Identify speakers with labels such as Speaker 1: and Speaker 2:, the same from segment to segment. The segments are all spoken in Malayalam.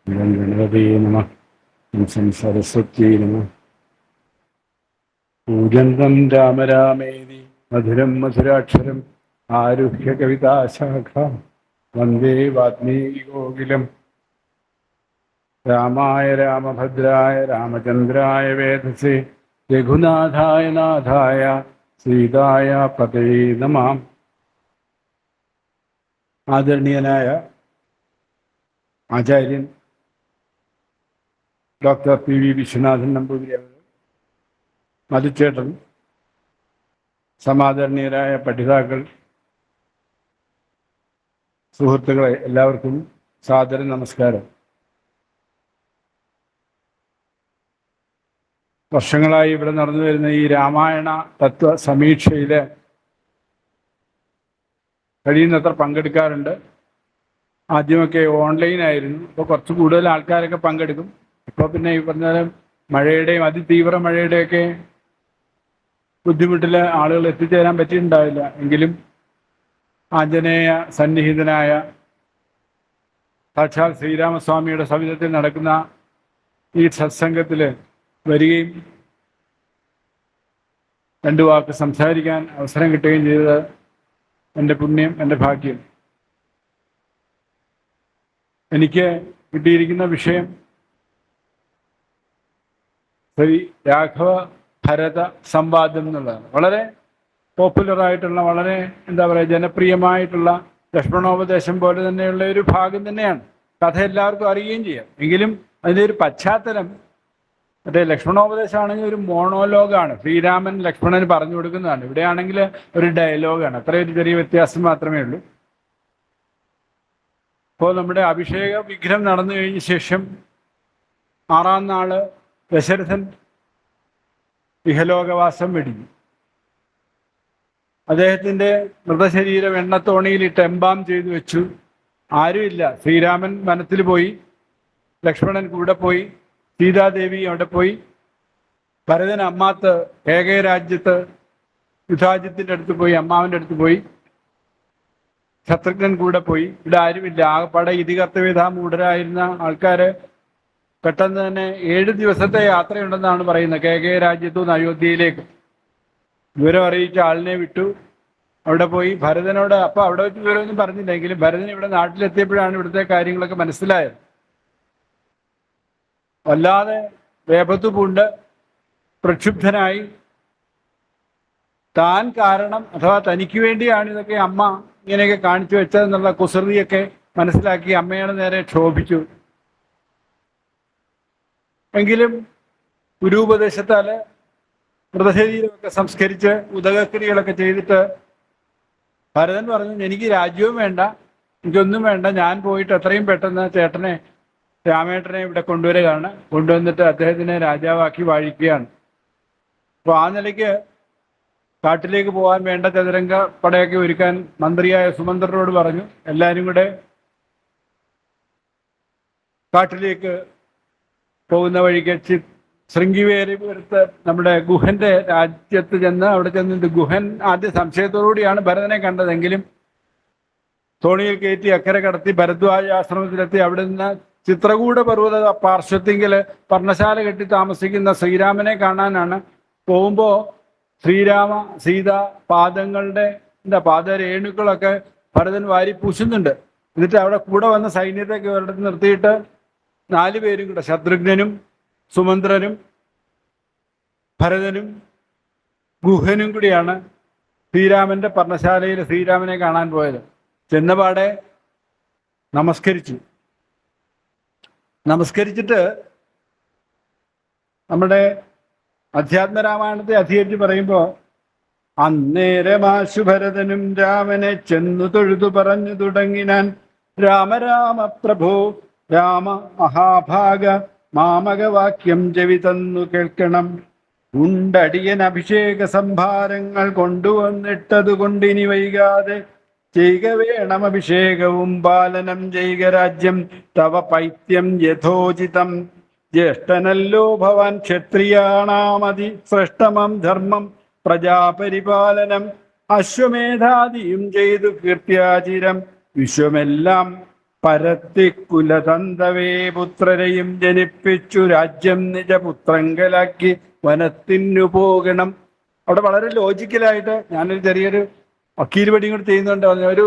Speaker 1: ഗണപതേ നമഃ. സരസ്വത്യൈ നമഃ. പൂജന്തം രാമ രാമേതി മധുരം മധുരാക്ഷരം ആരുഹ്യ കവിതാശാഖാം വന്ദേ വാൽമീകി കോകിലം. രാമായ രാമഭദ്രായ രാമചന്ദ്രായ വേധസേ രഘുനാഥായ നാഥായ സീതായ പതയേ നമഃ. ആദരണീയനായ ആചാര്യൻ doctor P V Viswanathan Namboothiri അവർ, മധുച്ചേട്ടൻ, സമാദരണീയരായ പഠിതാക്കൾ, സുഹൃത്തുക്കളെ, എല്ലാവർക്കും സാദര നമസ്കാരം. വർഷങ്ങളായി ഇവിടെ നടന്നു വരുന്ന ഈ രാമായണ തത്വ സമീക്ഷയിൽ കഴിയുന്നത്ര പങ്കെടുക്കാറുണ്ട്. ആദ്യമൊക്കെ ഓൺലൈനായിരുന്നു, ഇപ്പോൾ കുറച്ച് കൂടുതൽ ആൾക്കാരൊക്കെ പങ്കെടുക്കും. ഇപ്പോൾ പിന്നെ ഈ പറഞ്ഞാലും മഴയുടെയും അതിതീവ്ര മഴയുടെയൊക്കെ ബുദ്ധിമുട്ടിൽ ആളുകൾ എത്തിച്ചേരാൻ പറ്റിയിട്ടുണ്ടാവില്ല. എങ്കിലും ആഞ്ജനേയ സന്നിഹിതനായ സാക്ഷാൽ ശ്രീരാമസ്വാമിയുടെ സവിധത്തിൽ നടക്കുന്ന ഈ സത്സംഗത്തിൽ വരികയും രണ്ടു വാക്ക് സംസാരിക്കാൻ അവസരം കിട്ടുകയും ചെയ്തത് എൻ്റെ പുണ്യം, എൻ്റെ ഭാഗ്യം. എനിക്ക് കിട്ടിയിരിക്കുന്ന വിഷയം ശ്രീ രാഘവ ഭരത സംവാദം എന്നുള്ളതാണ്. വളരെ പോപ്പുലറായിട്ടുള്ള, വളരെ എന്താ പറയുക, ജനപ്രിയമായിട്ടുള്ള ലക്ഷ്മണോപദേശം പോലെ തന്നെയുള്ള ഒരു ഭാഗം തന്നെയാണ്. കഥ എല്ലാവർക്കും അറിയുകയും ചെയ്യാം. എങ്കിലും അതിൻ്റെ ഒരു പശ്ചാത്തലം മറ്റേ ലക്ഷ്മണോപദേശമാണെങ്കിൽ ഒരു മോണോലോഗാണ്, ശ്രീരാമൻ ലക്ഷ്മണന് പറഞ്ഞു കൊടുക്കുന്നതാണ്. ഇവിടെയാണെങ്കിൽ ഒരു ഡയലോഗാണ്. അത്രയൊരു ചെറിയ വ്യത്യാസം മാത്രമേ ഉള്ളൂ. ഇപ്പോൾ നമ്മുടെ അഭിഷേക വിഗ്രഹം നടന്നു കഴിഞ്ഞ ശേഷം 6-ാം നാള് ദശരഥൻ ഇഹലോകവാസം വെടിഞ്ഞു. അദ്ദേഹത്തിൻ്റെ മൃതശരീരം എണ്ണത്തോണിയിലിട്ട് എംബാം ചെയ്തു വെച്ചു. ആരുമില്ല. ശ്രീരാമൻ വനത്തിൽ പോയി, ലക്ഷ്മണൻ കൂടെ പോയി, സീതാദേവി അവിടെ പോയി, ഭരതൻ അമ്മാത്ത് കേകയ രാജ്യത്ത് യുധാജിത്തിൻ്റെ അടുത്ത് പോയി, അമ്മാവൻ്റെ അടുത്ത് പോയി, ശത്രുഘ്നൻ കൂടെ പോയി. ഇവിടെ ആരുമില്ല. ആകപ്പാടെ ഇതികർത്തവ്യതാ മൂഢരായിരുന്ന ആൾക്കാർ പെട്ടെന്ന് തന്നെ 7 ദിവസത്തെ യാത്രയുണ്ടെന്നാണ് പറയുന്നത് കേകയ രാജ്യത്തു നിന്ന് അയോധ്യയിലേക്ക്. വിവരം അറിയിച്ച ആളിനെ വിട്ടു. അവിടെ പോയി ഭരതനോട്, അപ്പം അവിടെ വെച്ച് വിവരമൊന്നും പറഞ്ഞില്ലെങ്കിലും ഭരതൻ ഇവിടെ നാട്ടിലെത്തിയപ്പോഴാണ് ഇവിടുത്തെ കാര്യങ്ങളൊക്കെ മനസ്സിലായത്. വല്ലാതെ വേപത്തു പൂണ്ട് പ്രക്ഷുബ്ധനായി താൻ കാരണം, അഥവാ തനിക്ക് വേണ്ടിയാണ് ഇതൊക്കെ അമ്മ ഇങ്ങനെയൊക്കെ കാണിച്ചു വെച്ചതെന്നുള്ള കുസൃതിയൊക്കെ മനസ്സിലാക്കി അമ്മയുടെ നേരെ ക്ഷോഭിച്ചു. എങ്കിലും ഗുരുപദേശത്താൽ മൃതശരീരമൊക്കെ സംസ്കരിച്ച് ഉദകക്രിയകളൊക്കെ ചെയ്തിട്ട് ഭരതൻ പറഞ്ഞു, എനിക്ക് രാജ്യവും വേണ്ട, എനിക്കൊന്നും വേണ്ട, ഞാൻ പോയിട്ട് എത്രയും പെട്ടെന്ന് ചേട്ടനെ രാമേട്ടനെ ഇവിടെ കൊണ്ടുവരികയാണ്, കൊണ്ടുവന്നിട്ട് അദ്ദേഹത്തിനെ രാജാവാക്കി വാഴിക്കുകയാണ്. അപ്പോൾ ആ നിലയ്ക്ക് കാട്ടിലേക്ക് പോകാൻ വേണ്ട ചതുരംഗ പടയൊക്കെ ഒരുക്കാൻ മന്ത്രിയായ സുമന്ത്രനോട് പറഞ്ഞു. എല്ലാവരും കൂടെ കാട്ടിലേക്ക് പോകുന്ന വഴിക്ക് ശൃംഗിവേരത്ത് നമ്മുടെ ഗുഹന്റെ രാജ്യത്ത് ചെന്ന് അവിടെ ചെന്നിട്ട് ഗുഹൻ ആദ്യ സംശയത്തോടുകൂടിയാണ് ഭരതനെ കണ്ടതെങ്കിലും തോണിയിൽ കയറ്റി അക്കരെ കടത്തി ഭരദ്വാജ ആശ്രമത്തിലെത്തി. അവിടെ നിന്ന് ചിത്രകൂട പർവ്വത പാർശ്വത്തിങ്കിൽ പർണശാല കെട്ടി താമസിക്കുന്ന ശ്രീരാമനെ കാണാനാണ്. പോകുമ്പോൾ ശ്രീരാമ സീത പാദങ്ങളുടെ പാദരേണുക്കളൊക്കെ ഭരതൻ വാരി പൂശുന്നുണ്ട്. എന്നിട്ട് അവിടെ കൂടെ വന്ന സൈന്യത്തെയൊക്കെ ഒരിടത്ത് നിർത്തിയിട്ട് 4 പേരും കൂടെ, ശത്രുഘ്നനും സുമന്ത്രനും ഭരതനും ഗുഹനും കൂടിയാണ് ശ്രീരാമന്റെ പർണശാലയിൽ ശ്രീരാമനെ കാണാൻ പോയത്. ചെന്നപാടെ നമസ്കരിച്ചിട്ട് നമ്മുടെ അധ്യാത്മരാമായണത്തെ അധികരിച്ച് പറയുമ്പോൾ, അന്നേരമാശു ഭരതനും രാമനെ ചെന്നു തൊഴുതു പറഞ്ഞു തുടങ്ങിനാൻ, രാമ രാമ പ്രഭോ രാമ മഹാഭാഗ മാമകവാക്യം ചെവി തന്നു കേൾക്കണം. ഉണ്ടടിയൻ അഭിഷേക സംഭാരങ്ങൾ കൊണ്ടുവന്നിട്ടതു കൊണ്ടിനി വൈകാതെ ചെയ്യുക വേണം അഭിഷേകവും പാലനം ചെയ്യുക രാജ്യം തവ പൈത്യം യഥോചിതം. ജ്യേഷ്ഠനല്ലോ ഭവാൻ ക്ഷത്രിയാണാമതി ശ്രേഷ്ഠമം ധർമ്മം പ്രജാപരിപാലനം. അശ്വമേധാദിയും ചെയ്തു കീർത്തിയാചിരം വിശ്വമെല്ലാം പരത്തി കുലതന്തവേ പുത്രരെയും ജനിപ്പിച്ചു രാജ്യം നിജപുത്രങ്കലാക്കി വനത്തിനു പോകണം. അവിടെ വളരെ ലോജിക്കലായിട്ട് ഞാനൊരു ചെറിയൊരു വക്കീൽ പടിയും കൂടി ചെയ്യുന്നുണ്ട്. ഒരു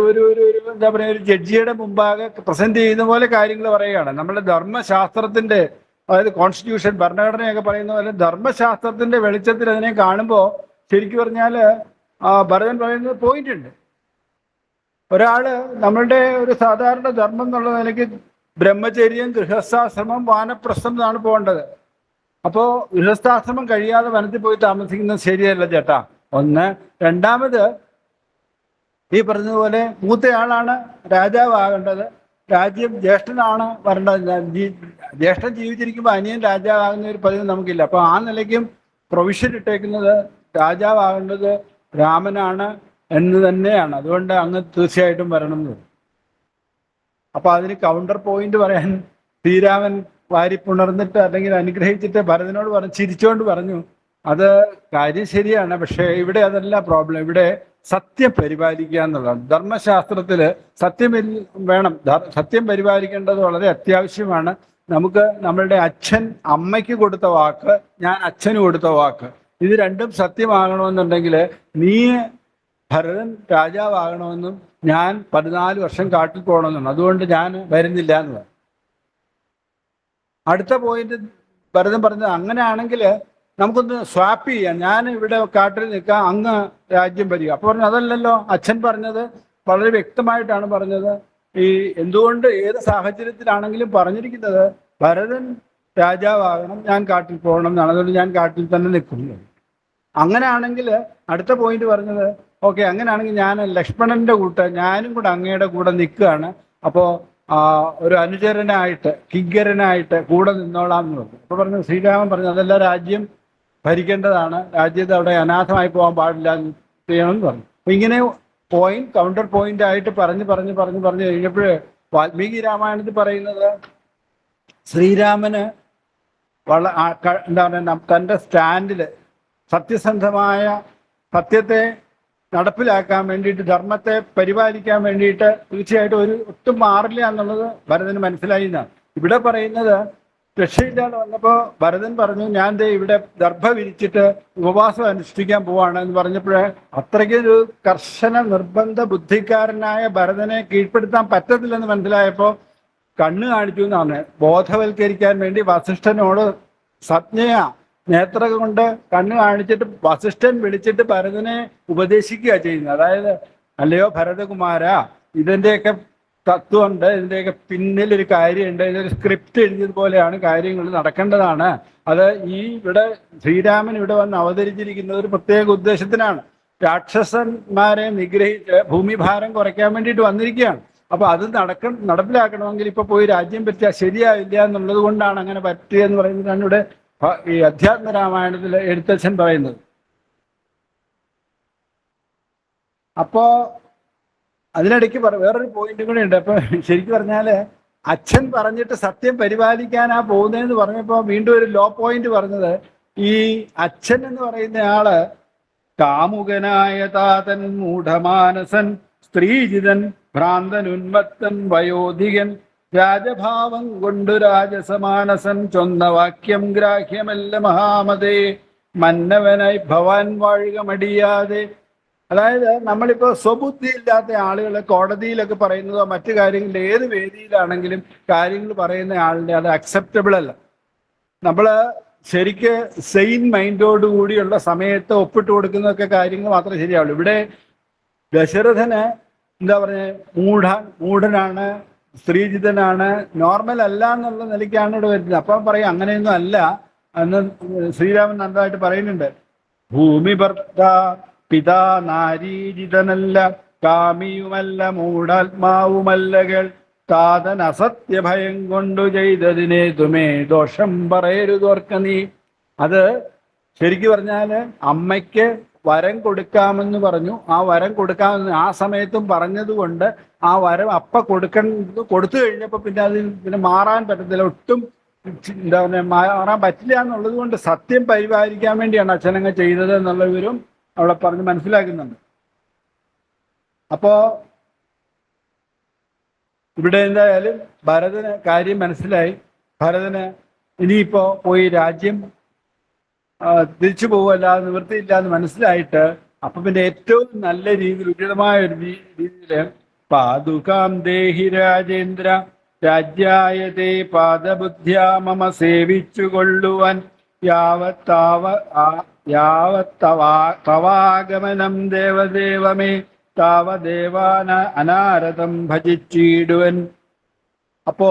Speaker 1: എന്താ പറയുക, ഒരു ജഡ്ജിയുടെ മുമ്പാകെ പ്രസന്റ് ചെയ്യുന്ന പോലെ കാര്യങ്ങൾ പറയുകയാണ്. നമ്മുടെ ധർമ്മശാസ്ത്രത്തിന്റെ, അതായത് കോൺസ്റ്റിറ്റ്യൂഷൻ, ഭരണഘടനയൊക്കെ പറയുന്ന പോലെ ധർമ്മശാസ്ത്രത്തിന്റെ വെളിച്ചത്തിൽ അതിനെ കാണുമ്പോൾ ശരിക്കും പറഞ്ഞാൽ ഭരതൻ പറയുന്നത് പോയിന്റ് ഉണ്ട്. ഒരാള് നമ്മളുടെ ഒരു സാധാരണ ധർമ്മം എന്നുള്ള നിലയ്ക്ക് ബ്രഹ്മചര്യം, ഗൃഹസ്ഥാശ്രമം, വാനപ്രസ്ഥം എന്നാണ് പോകേണ്ടത്. അപ്പോൾ ഗൃഹസ്ഥാശ്രമം കഴിയാതെ വനത്തിൽ പോയി താമസിക്കുന്നത് ശരിയല്ല ചേട്ടാ, ഒന്ന്. രണ്ടാമത് ഈ പറഞ്ഞതുപോലെ മൂത്തയാളാണ് രാജാവാകേണ്ടത്, രാജ്യം ജ്യേഷ്ഠനാണ് വരേണ്ടത്. ജ്യേഷ്ഠൻ ജീവിച്ചിരിക്കുമ്പോൾ അനിയൻ രാജാവാകുന്ന ഒരു പതിവ് നമുക്കില്ല. അപ്പോൾ ആ നിലയ്ക്കും പ്രൊവിഷൻ ഇട്ടേക്കുന്നത് രാജാവാകേണ്ടത് രാമനാണ് എന്ന് തന്നെയാണ്. അതുകൊണ്ട് അങ്ങ് തീർച്ചയായിട്ടും വരണം എന്ന്. അപ്പൊ അതിന് കൗണ്ടർ പോയിന്റ് പറയാൻ ശ്രീരാമൻ വാരിപ്പുണർന്നിട്ട് അല്ലെങ്കിൽ അനുഗ്രഹിച്ചിട്ട് ഭരതനോട് പറഞ്ഞു, ചിരിച്ചുകൊണ്ട് പറഞ്ഞു, അത് കാര്യം ശരിയാണ്, പക്ഷേ ഇവിടെ അതല്ല പ്രോബ്ലം. ഇവിടെ സത്യം പരിപാലിക്കുക എന്നുള്ളതാണ്. ധർമ്മശാസ്ത്രത്തില് സത്യം വേണം. സത്യം പരിപാലിക്കേണ്ടത് വളരെ അത്യാവശ്യമാണ്. നമുക്ക് നമ്മളുടെ അച്ഛൻ അമ്മയ്ക്ക് കൊടുത്ത വാക്ക്, ഞാൻ അച്ഛന് കൊടുത്ത വാക്ക്, ഇത് രണ്ടും സത്യമാകണമെന്നുണ്ടെങ്കിൽ നീ ഭരതൻ രാജാവാകണമെന്നും ഞാൻ 14 വർഷം കാട്ടിൽ പോകണമെന്നും, അതുകൊണ്ട് ഞാൻ വരുന്നില്ല എന്ന് പറഞ്ഞു. അടുത്ത പോയിന്റ് ഭരതൻ പറഞ്ഞത്, അങ്ങനെയാണെങ്കിൽ നമുക്കൊന്ന് സ്വാപ്പ് ചെയ്യാം, ഞാൻ ഇവിടെ കാട്ടിൽ നിൽക്കാം, അങ്ങ് രാജ്യം വരിക. അപ്പൊ പറഞ്ഞു അതല്ലല്ലോ, അച്ഛൻ പറഞ്ഞത് വളരെ വ്യക്തമായിട്ടാണ് പറഞ്ഞത്. ഈ എന്തുകൊണ്ട് ഏത് സാഹചര്യത്തിലാണെങ്കിലും പറഞ്ഞിരിക്കുന്നത് ഭരതൻ രാജാവാകണം, ഞാൻ കാട്ടിൽ പോകണം എന്നാണ്. അതുകൊണ്ട് ഞാൻ കാട്ടിൽ തന്നെ നിൽക്കുന്നു. അങ്ങനെയാണെങ്കിൽ അടുത്ത പോയിന്റ് പറഞ്ഞത്, ഓക്കെ, അങ്ങനെയാണെങ്കിൽ ഞാൻ ലക്ഷ്മണന്റെ ഞാനും കൂടെ അങ്ങയുടെ കൂടെ നിൽക്കുകയാണ്. അപ്പോൾ ഒരു അനുചരനായിട്ട്, കിങ്കരനായിട്ട് കൂടെ നിന്നോളാം എന്ന് പറഞ്ഞു. അപ്പൊ പറഞ്ഞു, ശ്രീരാമൻ പറഞ്ഞു, അതെല്ലാം രാജ്യം ഭരിക്കേണ്ടതാണ്, രാജ്യത്ത് അവിടെ അനാഥമായി പോകാൻ പാടില്ല, ചെയ്യണം എന്ന് പറഞ്ഞു. അപ്പൊ ഇങ്ങനെ പോയിന്റ് കൗണ്ടർ പോയിന്റ് ആയിട്ട് പറഞ്ഞു കഴിഞ്ഞപ്പോൾ വാൽമീകി രാമായണത്തിൽ പറയുന്നത് ശ്രീരാമന് എന്താ പറയുക, തൻ്റെ സ്റ്റാൻഡില് സത്യസന്ധമായ സത്യത്തെ നടപ്പിലാക്കാൻ വേണ്ടിയിട്ട്, ധർമ്മത്തെ പരിപാലിക്കാൻ വേണ്ടിയിട്ട് തീർച്ചയായിട്ടും ഒട്ടും മാറില്ല എന്നുള്ളത് ഭരതന് മനസ്സിലായി എന്നാണ്. ഇവിടെ പറയുന്നത് രക്ഷയില്ലാതെ വന്നപ്പോൾ ഭരതൻ പറഞ്ഞു, ഞാൻ ദേ ഇവിടെ ദർഭ വിരിച്ചിട്ട് ഉപവാസം അനുഷ്ഠിക്കാൻ പോവാണ് എന്ന് പറഞ്ഞപ്പോഴേ അത്രയ്ക്കൊരു കർശന നിർബന്ധ ബുദ്ധിക്കാരനായ ഭരതനെ കീഴ്പ്പെടുത്താൻ പറ്റത്തില്ലെന്ന് മനസ്സിലായപ്പോൾ കണ്ണ് കാണിച്ചു എന്നാണ്. ബോധവൽക്കരിക്കാൻ വേണ്ടി വസിഷ്ഠനോട് സജ്ഞയാ നേത്ര കൊണ്ട് കണ്ണ് കാണിച്ചിട്ട് വസിഷ്ഠൻ വിളിച്ചിട്ട് ഭരതനെ ഉപദേശിക്കുക ചെയ്യുന്നത്. അതായത്, അല്ലയോ ഭരതകുമാര, ഇതിൻ്റെയൊക്കെ തത്വമുണ്ട്, ഇതിൻ്റെയൊക്കെ പിന്നിൽ ഒരു കാര്യമുണ്ട്, ഇതൊരു സ്ക്രിപ്റ്റ് എഴുതിയതുപോലെയാണ് കാര്യങ്ങൾ നടക്കേണ്ടതാണ്. അത് ഇവിടെ ശ്രീരാമൻ ഇവിടെ വന്ന് അവതരിച്ചിരിക്കുന്നത് ഒരു പ്രത്യേക ഉദ്ദേശത്തിനാണ്. രാക്ഷസന്മാരെ നിഗ്രഹിച്ച് ഭൂമിഭാരം കുറയ്ക്കാൻ വേണ്ടിയിട്ട് വന്നിരിക്കുകയാണ്. അപ്പൊ അത് നടപ്പിലാക്കണമെങ്കിൽ ഇപ്പൊ പോയി രാജ്യം പറ്റിയാൽ ശരിയാവില്ല എന്നുള്ളത് കൊണ്ടാണ് അങ്ങനെ പറ്റിയെന്ന് പറയുന്നതാണ് ഇവിടെ ഈ അധ്യാത്മ രാമായണത്തിലെ എഴുത്തച്ഛൻ പറയുന്നത്. അപ്പോ അതിനിടയ്ക്ക് വേറൊരു പോയിന്റ് കൂടെ ഉണ്ട്. അപ്പൊ ശരിക്കും പറഞ്ഞാല് അച്ഛൻ പറഞ്ഞിട്ട് സത്യം പരിപാലിക്കാനാ പോകുന്നതെന്ന് പറഞ്ഞപ്പോ വീണ്ടും ഒരു ലോ പോയിന്റ് പറഞ്ഞത്, ഈ അച്ഛൻ എന്ന് പറയുന്ന ആള് കാമുകനായ താതൻ, മൂഢമാനസൻ, സ്ത്രീജിതൻ, ഭ്രാന്തൻ, ഉന്മത്തൻ, വയോധികൻ, രാജഭാവം കൊണ്ടു രാജസമാനസൻ, ചൊന്ന വാക്യം ഗ്രാഹ്യമല്ല മഹാമതേ, മന്നവനായി ഭവാൻ വാഴുക മടിയാതെ. അതായത് നമ്മളിപ്പോൾ സ്വബുദ്ധി ഇല്ലാത്ത ആളുകൾ കോടതിയിലൊക്കെ പറയുന്നതോ മറ്റു കാര്യങ്ങളിൽ ഏത് വേദിയിലാണെങ്കിലും കാര്യങ്ങൾ പറയുന്ന ആളിൻ്റെ അത് അക്സെപ്റ്റബിൾ അല്ല. നമ്മൾ ശരിക്ക് സെയിൻ മൈൻഡോട് കൂടിയുള്ള സമയത്ത് ഒപ്പിട്ട് കൊടുക്കുന്നതൊക്കെ കാര്യങ്ങൾ മാത്രമേ ശരിയാവുള്ളൂ. ഇവിടെ ദശരഥന് എന്താ പറയുക, മൂഢനാണ്, സ്ത്രീജിതനാണ്, നോർമൽ അല്ല എന്നുള്ള നിലയ്ക്കാണ് ഇവിടെ വരുന്നത്. അപ്പം പറയും അങ്ങനെയൊന്നും അല്ല എന്ന് ശ്രീരാമൻ നന്നായിട്ട് പറയുന്നുണ്ട്. ഭൂമി ഭർത്ത പിതാ നാരീജിതനല്ല, കാമിയുമല്ല, മൂഢാത്മാവുമല്ലകൾ, താതൻ അസത്യഭയം കൊണ്ടു ചെയ്തതിനെ തുമേ ദോഷം പറയരുതോർക്ക നീ. അത് ശരിക്കു പറഞ്ഞാല് അമ്മയ്ക്ക് വരം കൊടുക്കാമെന്ന് പറഞ്ഞു. ആ വരം കൊടുക്കാമെന്ന് ആ സമയത്തും പറഞ്ഞതുകൊണ്ട് ആ വരം കൊടുത്തു കഴിഞ്ഞപ്പോൾ പിന്നെ അതിൽ പിന്നെ മാറാൻ പറ്റത്തില്ല. ഒട്ടും എന്താ പറയുക, മാറാൻ പറ്റില്ല എന്നുള്ളത് കൊണ്ട് സത്യം പരിപാലിക്കാൻ വേണ്ടിയാണ് അച്ഛനങ്ങ് ചെയ്തത് എന്നുള്ള വിവരം അവിടെ പറഞ്ഞ് മനസ്സിലാക്കുന്നുണ്ട്. അപ്പോ ഇവിടെ എന്തായാലും ഭരതന് കാര്യം മനസ്സിലായി. ഭരതന് ഇനിയിപ്പോ പോയി രാജ്യം തിരിച്ചു പോവല്ലാതെ നിവൃത്തിയില്ല എന്ന് മനസ്സിലായിട്ട് അപ്പൊ പിന്നെ ഏറ്റവും നല്ല രീതിയിൽ ഉചിതമായ ഒരു രീതിയില് പാതുകാം ദേഹി രാജേന്ദ്ര രാജ്യായതേ പാദബുദ്ധ്യാ മമ സേവിച്ചു കൊള്ളുവാൻ യാവത്തവാഗമനം ദേവദേവമേ താവദേവാന അനാരതം ഭജിച്ചിടുവൻ. അപ്പോ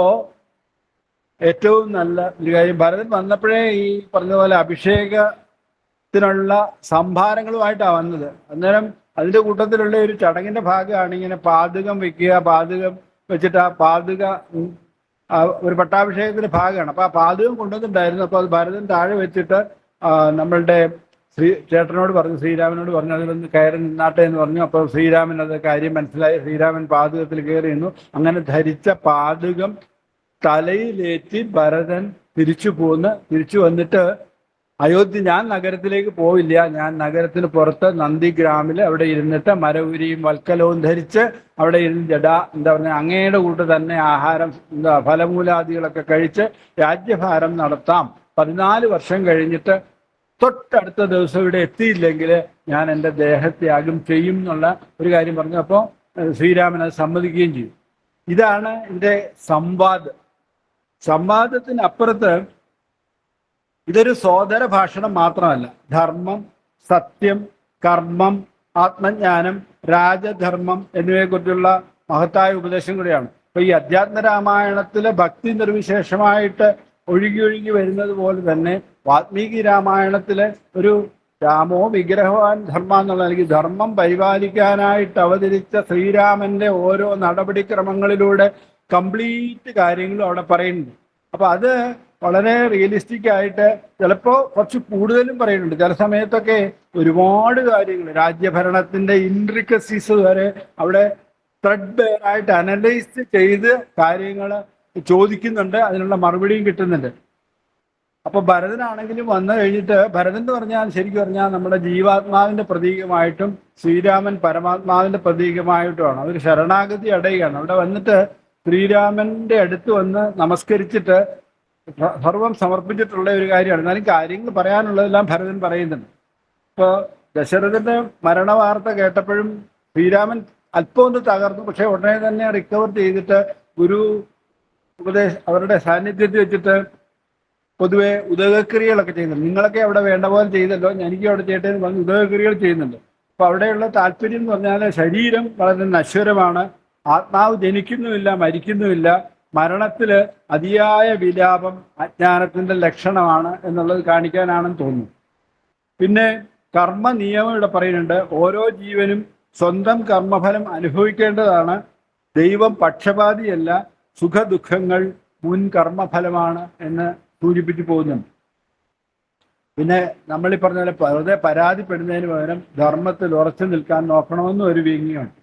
Speaker 1: ഏറ്റവും നല്ല ഒരു കാര്യം, ഭരതൻ വന്നപ്പോഴേ ഈ പറഞ്ഞ പോലെ അഭിഷേകത്തിനുള്ള സംഭാരങ്ങളുമായിട്ടാണ് വന്നത്. അന്നേരം അതിന്റെ കൂട്ടത്തിലുള്ള ഒരു ചടങ്ങിന്റെ ഭാഗമാണ് ഇങ്ങനെ പാതുകം വെക്കുക. പാതുകം വെച്ചിട്ട് ആ പാതുക ഒരു പട്ടാഭിഷേകത്തിന്റെ ഭാഗമാണ്. അപ്പൊ ആ പാതുകം കൊണ്ടുവന്നിട്ടുണ്ടായിരുന്നു. അപ്പൊ അത് ഭരതൻ താഴെ വെച്ചിട്ട് നമ്മളുടെ ചേട്ടനോട് പറഞ്ഞു, ശ്രീരാമനോട് പറഞ്ഞു അതിലൊന്ന് കയറി നിന്നാട്ടെ എന്ന് പറഞ്ഞു. അപ്പോൾ ശ്രീരാമൻ അത് കാര്യം മനസ്സിലായി. ശ്രീരാമൻ പാതുകത്തിൽ കയറി നിന്നു. അങ്ങനെ ധരിച്ച പാതുകം തലയിലേറ്റി ഭരതൻ തിരിച്ചു വന്നിട്ട് അയോധ്യ, ഞാൻ നഗരത്തിലേക്ക് പോവില്ല, ഞാൻ നഗരത്തിന് പുറത്ത് നന്ദിഗ്രാമിൽ അവിടെ ഇരുന്നിട്ട് മരവുരിയും വൽക്കലവും ധരിച്ച് അവിടെ ഇരുന്ന് എന്താ പറഞ്ഞ അങ്ങയുടെ കൂട്ട് തന്നെ ആഹാരം ഫലമൂലാദികളൊക്കെ കഴിച്ച് രാജ്യഭാരം നടത്താം. 14 വർഷം കഴിഞ്ഞിട്ട് തൊട്ടടുത്ത ദിവസം ഇവിടെ എത്തിയില്ലെങ്കിൽ ഞാൻ എൻ്റെ ദേഹത്യാഗം ചെയ്യും എന്നുള്ള ഒരു കാര്യം പറഞ്ഞു. അപ്പോൾ ശ്രീരാമൻ അത് സമ്മതിക്കുകയും ചെയ്തു. ഇതാണ് ഇതിന്റെ സംവാദത്തിനപ്പുറത്ത് ഇതൊരു സോദര ഭാഷണം മാത്രമല്ല. ധർമ്മം, സത്യം, കർമ്മം, ആത്മജ്ഞാനം, രാജധർമ്മം എന്നിവയെക്കുറിച്ചുള്ള മഹത്തായ ഉപദേശം കൂടിയാണ്. അപ്പൊ ഈ അധ്യാത്മ രാമായണത്തിലെ ഭക്തി നിർവിശേഷമായിട്ട് ഒഴുകി വരുന്നത് പോലെ തന്നെ വാൽമീകി രാമായണത്തിലെ ഒരു രാമോ വിഗ്രഹവാൻ ധർമ്മ എന്നുള്ള എനിക്ക് ധർമ്മം പരിപാലിക്കാനായിട്ട് അവതരിച്ച ശ്രീരാമന്റെ ഓരോ നടപടിക്രമങ്ങളിലൂടെ കംപ്ലീറ്റ് കാര്യങ്ങളും അവിടെ പറയുന്നുണ്ട്. അപ്പൊ അത് വളരെ റിയലിസ്റ്റിക് ആയിട്ട് ചിലപ്പോൾ കുറച്ച് കൂടുതലും പറയുന്നുണ്ട്. ചില സമയത്തൊക്കെ ഒരുപാട് കാര്യങ്ങൾ രാജ്യഭരണത്തിന്റെ ഇൻട്രിക്കസീസ് വരെ അവിടെ ത്രെഡ് ബെയറായിട്ട് അനലൈസ് ചെയ്ത് കാര്യങ്ങൾ ചോദിക്കുന്നുണ്ട്, അതിനുള്ള മറുപടിയും കിട്ടുന്നുണ്ട്. അപ്പൊ ഭരതനാണെങ്കിലും വന്നു കഴിഞ്ഞിട്ട്, ഭരതൻ എന്ന് പറഞ്ഞാൽ ശരിക്കും പറഞ്ഞാൽ നമ്മുടെ ജീവാത്മാവിന്റെ പ്രതീകമായിട്ടും ശ്രീരാമൻ പരമാത്മാവിന്റെ പ്രതീകമായിട്ടുമാണ്. അതൊരു ശരണാഗതി അടയുകയാണ്. അവിടെ വന്നിട്ട് ശ്രീരാമന്റെ അടുത്ത് വന്ന് നമസ്കരിച്ചിട്ട് സർവം സമർപ്പിച്ചിട്ടുള്ള ഒരു കാര്യമാണ്. എന്നാലും കാര്യങ്ങൾ പറയാനുള്ളതെല്ലാം ഭരതൻ പറയുന്നുണ്ട്. ഇപ്പൊ ദശരഥന്റെ മരണവാർത്ത കേട്ടപ്പോഴും ശ്രീരാമൻ അല്പം ഒന്ന് തകർന്നു. പക്ഷെ ഉടനെ തന്നെ റിക്കവർ ചെയ്തിട്ട് ഗുരു അവരുടെ സാന്നിധ്യത്തിൽ വെച്ചിട്ട് പൊതുവെ ഉദകക്രിയകളൊക്കെ ചെയ്യുന്നുണ്ട്. നിങ്ങളൊക്കെ അവിടെ വേണ്ട പോലെ ചെയ്തല്ലോ, എനിക്ക് അവിടെ ചെയ്യട്ടെ എന്ന് പറഞ്ഞ് ഉദകക്രിയകൾ ചെയ്യുന്നുണ്ട്. അപ്പൊ അവിടെയുള്ള താല്പര്യം എന്ന് പറഞ്ഞാൽ ശരീരം വളരെ നശ്വരമാണ്, ആത്മാവ് ജനിക്കുന്നുമില്ല, മരിക്കുന്നുമില്ല. മരണത്തില് അതിയായ വിലാപം അജ്ഞാനത്തിന്റെ ലക്ഷണമാണ് എന്നുള്ളത് കാണിക്കാനാണെന്ന് തോന്നുന്നു. പിന്നെ കർമ്മ നിയമം ഇവിടെ പറയുന്നുണ്ട്. ഓരോ ജീവനും സ്വന്തം കർമ്മഫലം അനുഭവിക്കേണ്ടതാണ്. ദൈവം പക്ഷപാതിയല്ല, സുഖദുഃഖങ്ങൾ മുൻ കർമ്മഫലമാണ് എന്ന് സൂചിപ്പിച്ചു പോകുന്നുണ്ട്. പിന്നെ നമ്മളീ പറഞ്ഞ പോലെ വെറുതെ പരാതിപ്പെടുന്നതിന് പകരം ധർമ്മത്തിൽ ഉറച്ചു നിൽക്കാൻ നോക്കണമെന്നും ഒരു വ്യംഗ്യമുണ്ട്.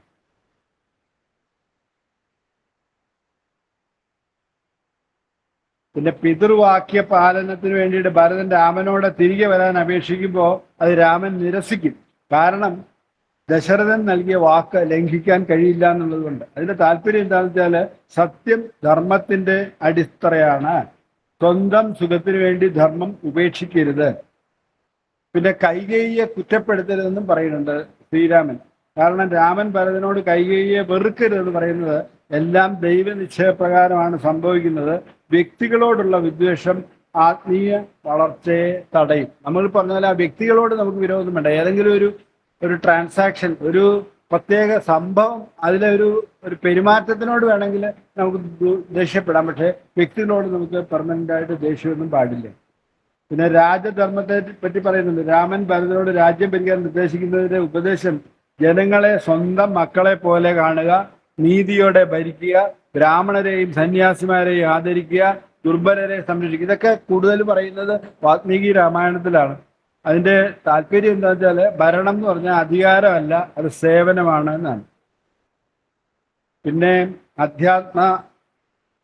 Speaker 1: പിന്നെ പിതൃവാക്യ പാലനത്തിന് വേണ്ടിയിട്ട് ഭരതൻ രാമനോട് തിരികെ വരാൻ അപേക്ഷിക്കുമ്പോൾ അത് രാമൻ നിരസിക്കും. കാരണം ദശരഥൻ നൽകിയ വാക്ക് ലംഘിക്കാൻ കഴിയില്ല എന്നുള്ളത് കൊണ്ട്. അതിന്റെ താല്പര്യം എന്താണെന്ന് വെച്ചാൽ സത്യം ധർമ്മത്തിന്റെ അടിത്തറയാണ്. സ്വന്തം സുഖത്തിന് വേണ്ടി ധർമ്മം ഉപേക്ഷിക്കരുത്. പിന്നെ കൈകേയിയെ കുറ്റപ്പെടുത്തരുതെന്നും പറയുന്നുണ്ട് ശ്രീരാമൻ. കാരണം രാമൻ ഭരതനോട് കൈകേയിയെ വെറുക്കരുതെന്ന് പറയുന്നത് എല്ലാം ദൈവനിശ്ചയപ്രകാരമാണ് സംഭവിക്കുന്നത്. വ്യക്തികളോടുള്ള വിദ്വേഷം ആത്മീയ വളർച്ചയെ തടയും. നമ്മൾ പറഞ്ഞ പോലെ ആ വ്യക്തികളോട് നമുക്ക് വിരോധം വേണ്ട. ഏതെങ്കിലും ഒരു ട്രാൻസാക്ഷൻ, ഒരു പ്രത്യേക സംഭവം, അതിലെ ഒരു പെരുമാറ്റത്തിനോട് വേണമെങ്കിൽ നമുക്ക് ദേഷ്യപ്പെടാം. പക്ഷേ വ്യക്തികളോട് നമുക്ക് പെർമനന്റ് ആയിട്ട് ദേഷ്യമൊന്നും പാടില്ല. പിന്നെ രാജധർമ്മത്തെ പറ്റി പറയുന്നുണ്ട്. രാമൻ ഭരതനോട് രാജ്യം ഭരിക്കാൻ നിർദ്ദേശിക്കുന്നതിന്റെ ഉപദേശം ജനങ്ങളെ സ്വന്തം മക്കളെ പോലെ കാണുക, നീതിയോടെ ഭരിക്കുക, ബ്രാഹ്മണരെയും സന്യാസിമാരെയും ആദരിക്കുക, ദുർബലരെ സംരക്ഷിക്കുക. ഇതൊക്കെ കൂടുതൽ പറയുന്നത് വാൽമീകി രാമായണത്തിലാണ്. അതിന്റെ താല്പര്യം എന്താ വെച്ചാൽ ഭരണം എന്ന് പറഞ്ഞാൽ അധികാരമല്ല, അത് സേവനമാണ് എന്നാണ്. പിന്നെ അധ്യാത്മ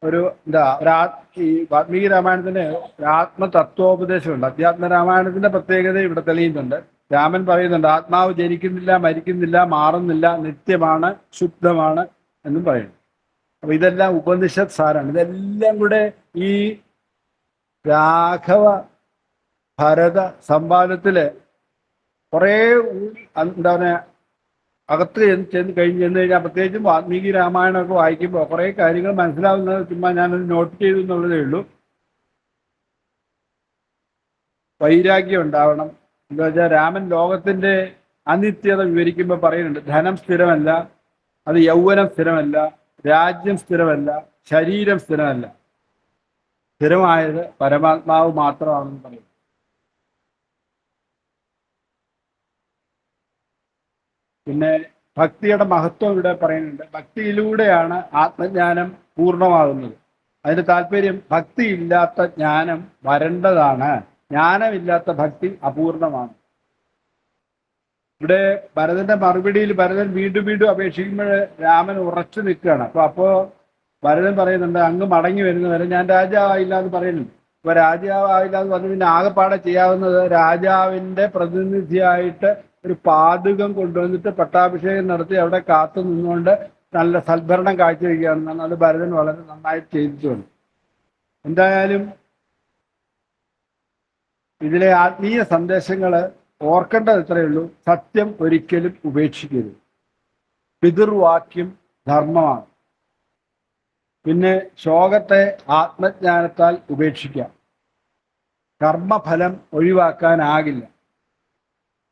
Speaker 1: ഒരു എന്താ ഈ വാൽമീകി രാമായണത്തിന് ഒരു ആത്മതത്വോപദേശമുണ്ട്. അധ്യാത്മ രാമായണത്തിന്റെ പ്രത്യേകത ഇവിടെ തെളിയുന്നുണ്ട്. രാമൻ പറയുന്നുണ്ട് ആത്മാവ് ജനിക്കുന്നില്ല, മരിക്കുന്നില്ല, മാറുന്നില്ല, നിത്യമാണ്, ശുദ്ധമാണ് എന്നും പറയുന്നു. അപ്പൊ ഇതെല്ലാം ഉപനിഷത്ത് സാരാണ്. ഇതെല്ലാം കൂടെ ഈ രാഘവ ഭരത സംവാദത്തില് കുറെ എന്താ പറയുക അകത്ത് ചെന്ന് കഴിഞ്ഞാൽ, പ്രത്യേകിച്ചും വാൽമീകി രാമായണമൊക്കെ വായിക്കുമ്പോൾ കുറെ കാര്യങ്ങൾ മനസ്സിലാവുന്നത് ചുമ്മാ ഞാനത് നോട്ട് ചെയ്തു എന്നുള്ളതേ ഉള്ളൂ. വൈരാഗ്യം ഉണ്ടാവണം. എന്താ വെച്ചാൽ രാമൻ ലോകത്തിന്റെ അനിത്യത വിവരിക്കുമ്പോൾ പറയുന്നുണ്ട്, ധനം സ്ഥിരമല്ല, അത് യൗവനം സ്ഥിരമല്ല, രാജ്യം സ്ഥിരമല്ല, ശരീരം സ്ഥിരമല്ല, സ്ഥിരമായത് പരമാത്മാവ് മാത്രമാണെന്ന് പറയും. പിന്നെ ഭക്തിയുടെ മഹത്വം ഇവിടെ പറയുന്നുണ്ട്. ഭക്തിയിലൂടെയാണ് ആത്മജ്ഞാനം പൂർണ്ണമാകുന്നത്. അതിന്റെ താല്പര്യം ഭക്തിയില്ലാത്ത ജ്ഞാനം വരേണ്ടതാണ്, ജ്ഞാനമില്ലാത്ത ഭക്തി അപൂർണമാണ്. ഇവിടെ ഭരതന്റെ മറുപടിയിൽ ഭരതൻ വീണ്ടും വീണ്ടും അപേക്ഷിക്കുമ്പോൾ രാമൻ ഉറച്ചു നിൽക്കുകയാണ്. അപ്പോ ഭരതൻ പറയുന്നുണ്ട്, അങ്ങ് മടങ്ങി വരുന്നവരെ ഞാൻ രാജാവായില്ല എന്ന് പറയുന്നുണ്ട്. അപ്പൊ രാജാവായില്ല എന്ന് പറഞ്ഞു പിന്നെ ആകെപ്പാടെ ചെയ്യാവുന്നത് രാജാവിന്റെ പ്രതിനിധിയായിട്ട് ഒരു പാതുകം കൊണ്ടുവന്നിട്ട് പട്ടാഭിഷേകം നടത്തി അവിടെ കാത്തു നിന്നുകൊണ്ട് നല്ല സൽഭരണം കാഴ്ചവെക്കുകയാണെന്നാണ്. അത് ഭരതൻ വളരെ നന്നായിട്ട് ചെയ്തിട്ടുണ്ട്. എന്തായാലും ഇതിലെ ആത്മീയ സന്ദേശങ്ങൾ ഓർക്കേണ്ടത് ഇത്രയേ ഉള്ളൂ. സത്യം ഒരിക്കലും ഉപേക്ഷിക്കരുത്. പിതൃവാക്യം ധർമ്മമാണ്. പിന്നെ ശോകത്തെ ആത്മജ്ഞാനത്താൽ ഉപേക്ഷിക്കാം. കർമ്മഫലം ഒഴിവാക്കാനാകില്ല.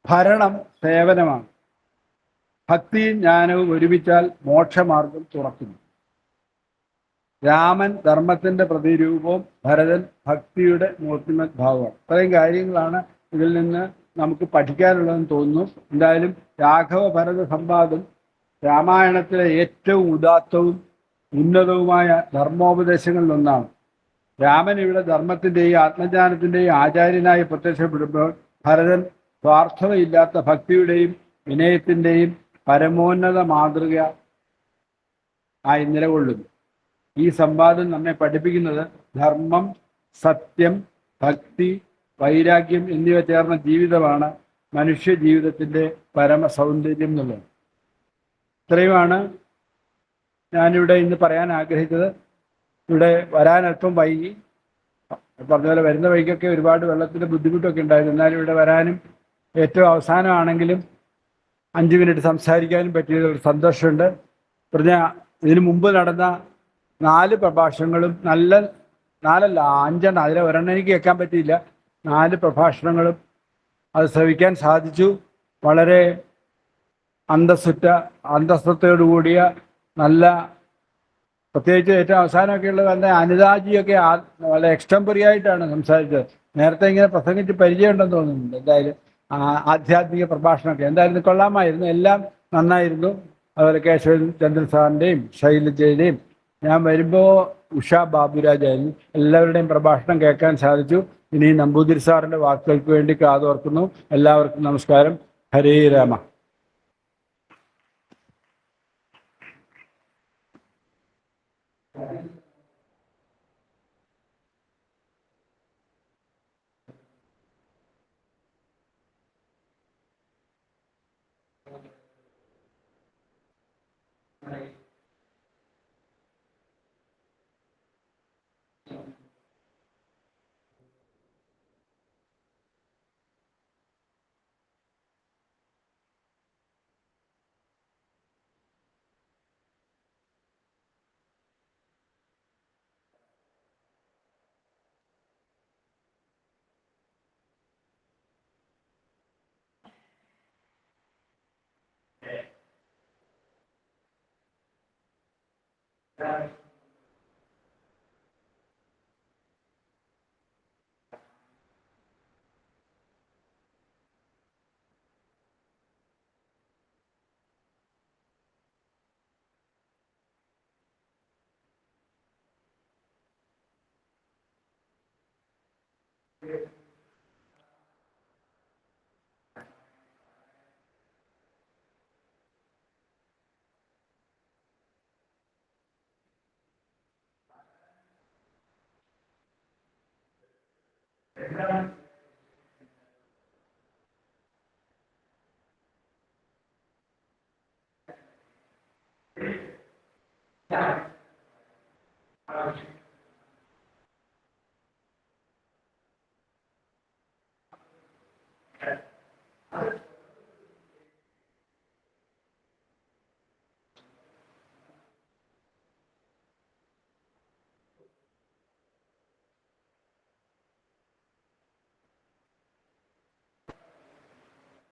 Speaker 1: ഭരണം സേവനമാണ്. ഭക്തിയും ജ്ഞാനവും ഒരുമിച്ചാൽ മോക്ഷമാർഗം തുറക്കുന്നു. രാമൻ ധർമ്മത്തിന്റെ പ്രതിരൂപവും ഭരതൻ ഭക്തിയുടെ മൂർത്തിമത് ഭാവമാണ്. ഇത്രയും കാര്യങ്ങളാണ് ഇതിൽ നിന്ന് നമുക്ക് പഠിക്കാനുള്ളതെന്ന് തോന്നുന്നു. എന്തായാലും രാഘവ ഭരത സംവാദം രാമായണത്തിലെ ഏറ്റവും ഉദാത്തവും ഉന്നതവുമായ ധർമ്മോപദേശങ്ങളിലൊന്നാണ്. രാമൻ ഇവിടെ ധർമ്മത്തിന്റെയും ആത്മജ്ഞാനത്തിന്റെയും ആചാര്യനായി പ്രത്യക്ഷപ്പെടുമ്പോൾ ഭരതൻ സ്വാർത്ഥതയില്ലാത്ത ഭക്തിയുടെയും വിനയത്തിന്റെയും പരമോന്നത മാതൃക ആയി നിലകൊള്ളുന്നു. ഈ സംവാദം നമ്മെ പഠിപ്പിക്കുന്നത് ധർമ്മം, സത്യം, ഭക്തി, വൈരാഗ്യം എന്നിവ ചേർന്ന ജീവിതമാണ് മനുഷ്യ ജീവിതത്തിന്റെ പരമ സൗന്ദര്യം എന്നുള്ളത്. ഇത്രയുമാണ് ഞാനിവിടെ ഇന്ന് പറയാൻ ആഗ്രഹിച്ചത്. ഇവിടെ വരാൻ അല്പം വൈകി. പറഞ്ഞ പോലെ വരുന്ന വഴിക്കൊക്കെ ഒരുപാട് വെള്ളത്തിന്റെ ബുദ്ധിമുട്ടൊക്കെ ഉണ്ടായിരുന്നു. എന്നാലും ഇവിടെ വരാനും ഏറ്റവും അവസാനമാണെങ്കിലും 5 മിനിറ്റ് സംസാരിക്കാനും പറ്റിയതിൽ ഒരു സന്തോഷമുണ്ട്. ഇതിനു മുമ്പ് നടന്ന 4 പ്രഭാഷണങ്ങളും 5 അതിലെ ഒരെണ്ണം എനിക്ക് കേൾക്കാൻ പറ്റിയില്ല. 4 പ്രഭാഷണങ്ങളും അത് ശ്രവിക്കാൻ സാധിച്ചു. വളരെ അന്തസ്സത്തോടുകൂടിയ നല്ല, പ്രത്യേകിച്ച് ഏറ്റവും അവസാനമൊക്കെ ഉള്ളത് തന്നെ അനിതാജിയൊക്കെ വളരെ എക്സ്റ്റംപറി ആയിട്ടാണ് സംസാരിച്ചത്. നേരത്തെ ഇങ്ങനെ പ്രസംഗിച്ച് പരിചയമുണ്ടെന്ന് തോന്നുന്നുണ്ട്. എന്തായാലും ആധ്യാത്മിക പ്രഭാഷണമൊക്കെ എന്തായാലും കൊള്ളാമായിരുന്നു. എല്ലാം നന്നായിരുന്നു. അതുപോലെ കേശവൻ ചന്ദ്രൻ സാറിൻ്റെയും ശൈലജയുടെയും, ഞാൻ വരുമ്പോൾ ഉഷ ബാബുരാജായിരുന്നു. എല്ലാവരുടെയും പ്രഭാഷണം കേൾക്കാൻ സാധിച്ചു. ഇനി നമ്പൂതിരി സാറിൻ്റെ വാക്കുകൾക്ക് വേണ്ടി കാതോർക്കുന്നു. എല്ലാവർക്കും നമസ്കാരം. ഹരേ രാമ.